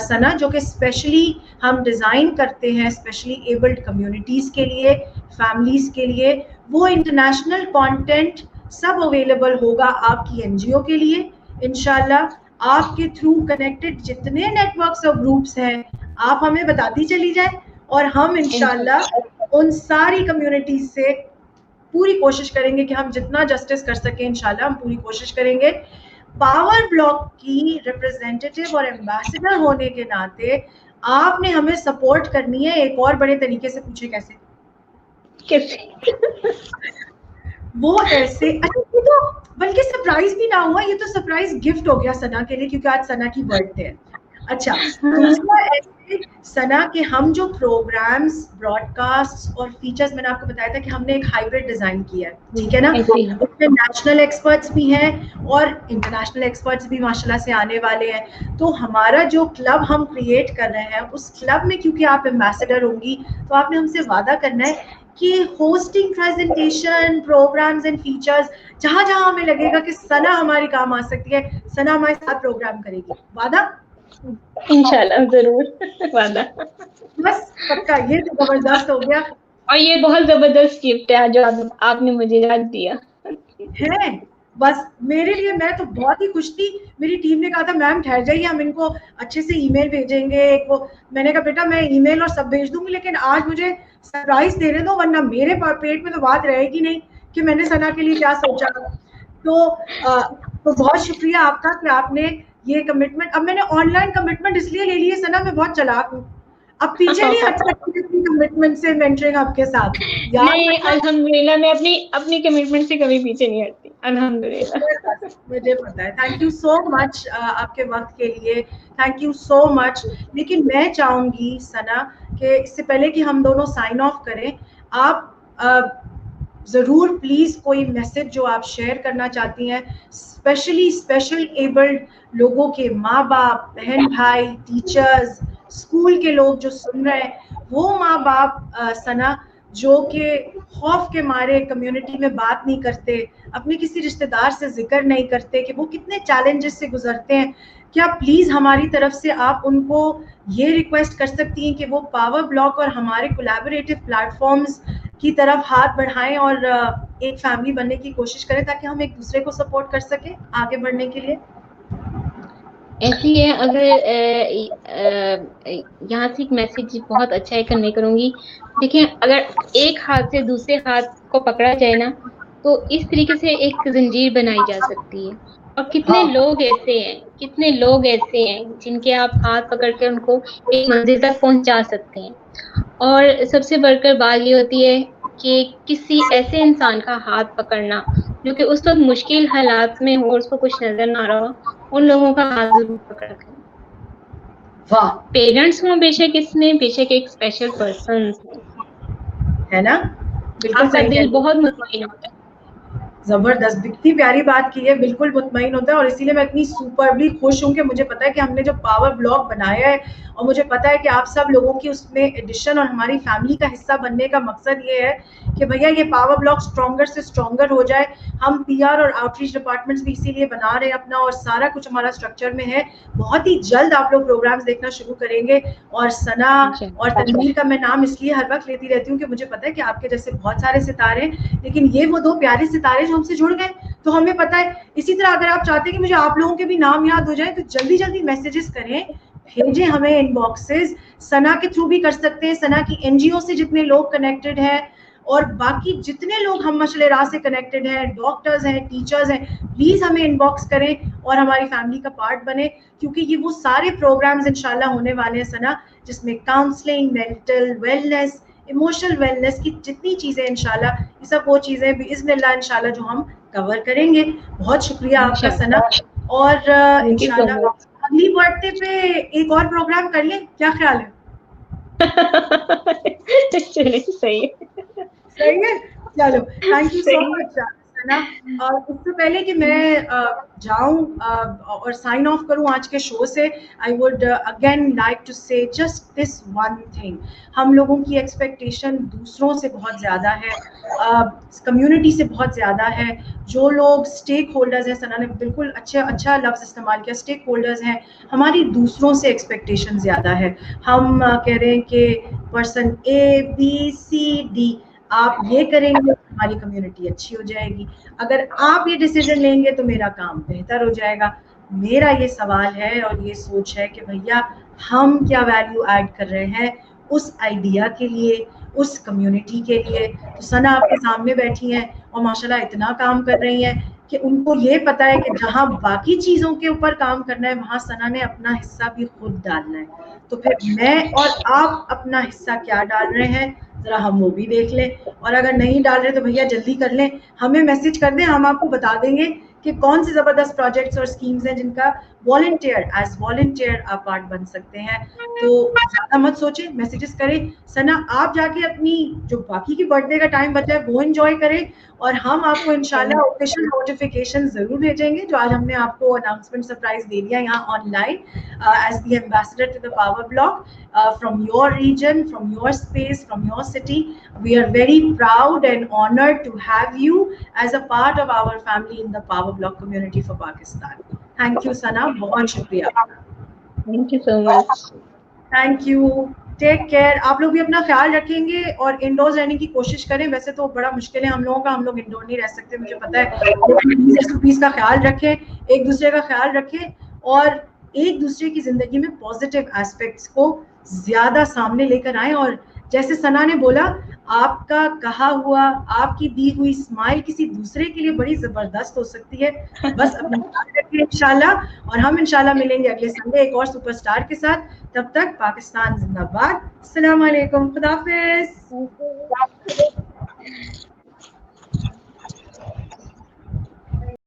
سنا, جو کہ اسپیشلی ہم ڈیزائن کرتے ہیں اسپیشلی ایبلڈ کمیونٹیز کے لیے, فیملیز کے لیے, وہ انٹرنیشنل کانٹینٹ سب اویلیبل ہوگا آپ کی این جی او کے لیے انشاءاللہ. آپ کے تھرو کنیکٹڈ جتنے نیٹ ورکس اور گروپس ہیں آپ ہمیں بتاتی چلی جائیں, اور ہم انشاءاللہ ان ساری کمیونٹیز سے پوری کوشش کریں گے کہ ہم جتنا جسٹس کر سکیں انشاءاللہ ہم پوری کوشش کریں گے. پاور بلاک کی ریپرزینٹیٹیو اور ایمبیسڈر ہونے کے ناطے آپ نے ہمیں سپورٹ کرنی ہے. ایک اور بڑے طریقے سے پوچھے کیسے؟ وہ ایسے, اچھا یہ تو بلکہ سرپرائز بھی نہ ہوا, یہ تو سرپرائز گفٹ ہو گیا سنا کے لیے کیونکہ آج سنا کی برتھ ڈے ہے. اچھا دوسرا ایسے سنا کہ ہم جو پروگرامز براڈ کاسٹ اور فیچرز میں نے آپ کو بتایا تھا کہ ہم نے ایک ہائیبرڈ ڈیزائن کیا ہے, ٹھیک ہے نا, اس میں نیشنل ایکسپرٹس بھی ہیں اور انٹرنیشنل ایکسپرٹس بھی ماشاءاللہ سے آنے والے ہیں. تو ہمارا جو کلب ہم کریٹ کر رہے ہیں اس کلب میں کیونکہ آپ ایمبیسڈر ہوں گی تو آپ نے ہم سے وعدہ کرنا ہے کہ hosting presentation programmes and features جہاں جہاں ہمیں لگے گا کہ سنا ہماری کام آ سکتی ہے سنا ہمارے ساتھ پروگرام کرے گی. وعدہ؟ انشاءاللہ ضرور وعدہ. بس پکا, یہ تو زبردست ہو گیا. اور یہ بہت زبردست گفٹ ہے جو آپ نے مجھے یاد دیا ہے. بس میرے لیے میں تو بہت ہی خوش تھی. میری ٹیم نے کہا تھا میم ٹھہر جائیے ہم ان کو اچھے سے ای میل بھیجیں گے. وہ میں نے کہا بیٹا میں ای میل اور سب بھیج دوں گی لیکن آج مجھے سرپرائز دینے دو ورنہ میرے پیٹ میں تو بات رہے گی نہیں کہ میں نے سنا کے لیے کیا سوچا. تو بہت شکریہ آپ کا کہ آپ نے یہ کمٹمنٹ, اب میں نے آن لائن کمٹمنٹ اس لیے لے لی ہے سنا میں بہت چلاک ہوں, اب پیچھے نہیں ہٹ سکتی اپنی کمٹمنٹ سے مینٹرنگ آپ کے ساتھ. نہیں الحمدللہ میں اپنی کمٹمنٹ سے کبھی پیچھے نہیں ہٹتی الحمدللہ. مجھے پتا ہے. تھینک یو سو مچ آپ کے وقت کے لیے, تھینک یو سو مچ. لیکن میں چاہوں گی سنا کہ اس سے پہلے کہ ہم دونوں سائن آف کریں آپ ضرور پلیز کوئی میسج جو آپ شیئر کرنا چاہتی ہیں اسپیشل ایبلڈ لوگوں کے ماں باپ, بہن بھائی, ٹیچرز, اسکول کے لوگ جو سن رہے ہیں, وہ ماں باپ سنا جو کہ خوف کے مارے کمیونٹی میں بات نہیں کرتے, اپنے کسی رشتہ دار سے ذکر نہیں کرتے کہ وہ کتنے چیلنجز سے گزرتے ہیں. کیا پلیز ہماری طرف سے آپ ان کو یہ ریکویسٹ کر سکتی ہیں کہ وہ پاور بلاک اور ہمارے کولیبوریٹو پلیٹ فارمز کی طرف ہاتھ بڑھائیں اور ایک فیملی بننے کی کوشش کریں تاکہ ہم ایک دوسرے کو سپورٹ کر سکیں آگے بڑھنے کے لیے. ایسی ہے, اگر یہاں سے ایک میسج بہت اچھا ہے کنوے کروں گی. دیکھیں اگر ایک ہاتھ سے دوسرے ہاتھ کو پکڑا جائے نا تو اس طریقے سے ایک زنجیر بنائی جا سکتی ہے. اور کتنے لوگ ایسے ہیں جن کے آپ ہاتھ پکڑ کے ان کو ایک منزل تک پہنچا سکتے ہیں. اور سب سے بڑھ کر بات یہ ہوتی ہے کہ کسی ایسے انسان کا ہاتھ پکڑنا جو کہ اس وقت مشکل حالات میں ہو اور اس کو کچھ نظر نہ رہا ہو, ان لوگوں کا ہاتھ ضرور پکڑ کریں. واہ, پیرنٹس ہوں بے شک, اس میں بے شک ایک اسپیشل پرسن ہے نا, بالکل آپ کا صحیح دل کہہ. بہت مطمئن ہوتا ہے. زبردست, اتنی پیاری بات کی ہے, بالکل مطمئن ہوتا ہے. اور اسی لیے میں اتنی سپربلی خوش ہوں کہ مجھے پتا ہے کہ ہم نے جو پاور بلاک بنایا ہے اور مجھے پتا ہے کہ آپ سب لوگوں کی اس میں ایڈیشن اور ہماری فیملی کا حصہ بننے کا مقصد یہ ہے کہ بھیا یہ پاور بلاک اسٹرانگر سے اسٹرانگر ہو جائے. ہم پی آر اور آؤٹ ریچ ڈپارٹمنٹس بھی اسی لیے بنا رہے ہیں اپنا, اور سارا کچھ ہمارا اسٹرکچر میں ہے. بہت ہی جلد آپ لوگ پروگرامس دیکھنا شروع کریں گے. اور سنا اور تنویر کا میں نام اس لیے ہر وقت لیتی رہتی ہوں کہ مجھے پتا ہے کہ آپ کے جیسے بہت سارے ستارے ہیں, لیکن یہ وہ دو پیارے ستارے جو ہم سے جڑ گئے. تو ہمیں پتا ہے, اسی طرح اگر آپ چاہتے ہیں کہ مجھے آپ لوگوں کے بھی نام یاد ہو جائیں تو جلدی جلدی میسیجز کریں, بھیجیں ہمیں ان باکسز. سنا کے تھرو بھی کر سکتے ہیں, سنا کی این جی او سے جتنے لوگ کنیکٹڈ ہیں اور باقی جتنے لوگ ہم مشعل راہ سے کنیکٹڈ ہیں, ڈاکٹرز ہیں, ٹیچرز ہیں, پلیز ہمیں ان باکس کریں اور ہماری فیملی کا پارٹ بنے. کیونکہ یہ وہ سارے پروگرامز انشاءاللہ ہونے والے ہیں سنا جس میں counselling, mental wellness, emotional wellness کی جتنی چیزیں انشاءاللہ, یہ سب وہ چیزیں باذن اللہ انشاءاللہ جو ہم کور کریں گے. بہت شکریہ آپ کا سنا. اور انشاءاللہ اگلی برتھ ڈے پہ ایک اور پروگرام کر لیں, کیا خیال ہے؟ چلیے صحیح ہے. صحیح ہے, چلو تھینک یو سو مچ نا. اور اس سے پہلے کہ میں جاؤں اور سائن آف کروں آج کے شو سے, I would again like to say just this one thing. ہم لوگوں کی ایکسپیکٹیشن دوسروں سے بہت زیادہ ہے, کمیونٹی سے بہت زیادہ ہے. جو لوگ اسٹیک ہولڈرز ہیں, سنا نے بالکل اچھا لفظ استعمال کیا, اسٹیک ہولڈرز ہیں, ہماری دوسروں سے ایکسپیکٹیشن زیادہ ہے. ہم کہہ رہے ہیں کہ پرسن اے بی سی ڈی آپ یہ کریں گے ہماری کمیونٹی اچھی ہو جائے گی, اگر آپ یہ ڈیسیجن لیں گے تو میرا کام بہتر ہو جائے گا. میرا یہ سوال ہے اور یہ سوچ ہے کہ بھیا ہم کیا ویلیو ایڈ کر رہے ہیں اس آئیڈیا کے لیے, اس کمیونٹی کے لیے. تو ثنا آپ کے سامنے بیٹھی ہیں اور ماشاءاللہ اتنا کام کر رہی ہیں کہ ان کو یہ پتا ہے کہ جہاں باقی چیزوں کے اوپر کام کرنا ہے وہاں ثنا نے اپنا حصہ بھی خود ڈالنا ہے. تو پھر میں اور آپ اپنا حصہ کیا ڈال رہے ہیں ذرا ہم وہ بھی دیکھ لیں, اور اگر نہیں ڈال رہے تو بھیا جلدی کر لیں, ہمیں میسج کر دیں, ہم آپ کو بتا دیں گے کہ کون سی زبردست پروجیکٹس اور اسکیمز ہیں جن کا والنٹیئر آپ پارٹ بن سکتے ہیں. تو زیادہ مت سوچیں, میسیجز کریں. ثنا آپ جا کے اپنی جو باقی کی برتھ ڈے کا ٹائم بچا ہے وہ انجوائے کریں, اور ہم آپ کو انشاءاللہ آفیشیل نوٹیفیکیشن ضرور بھیجیں گے, جو آج ہم نے آپ کو اناؤنسمنٹ سرپرائز دے دیا یہاں online as the ambassador to the power block from your region, from your space, from your city. We are very proud and honored to have you as a part of our family in the Power Block community for Pakistan. Thank you, Sana. بہت شکریہ. Thank you so much. Thank you. Take care. آپ لوگ بھی اپنا خیال رکھیں گے اور انڈورز رہنے کی کوشش کریں. ویسے تو بڑا مشکل ہے ہم لوگوں کا, ہم لوگ انڈور نہیں رہ سکتے, مجھے پتا ہے. پیس کا خیال رکھیں, ایک دوسرے کا خیال رکھیں, اور ایک دوسرے کی زندگی میں پازیٹیو ایسپیکٹس کو زیادہ سامنے لے کر آئیں. اور جیسے ثنا نے بولا, آپ کا کہا ہوا, آپ کی دی ہوئی اسمائل کسی دوسرے کے لیے بڑی زبردست ہو سکتی ہے. بس اپنا خیال رکھیں انشاءاللہ, اور ہم انشاءاللہ ملیں گے اگلے سنڈے ایک اور سپر اسٹار کے ساتھ. تب تک پاکستان زندہ باد. السلام علیکم. خدا حافظ.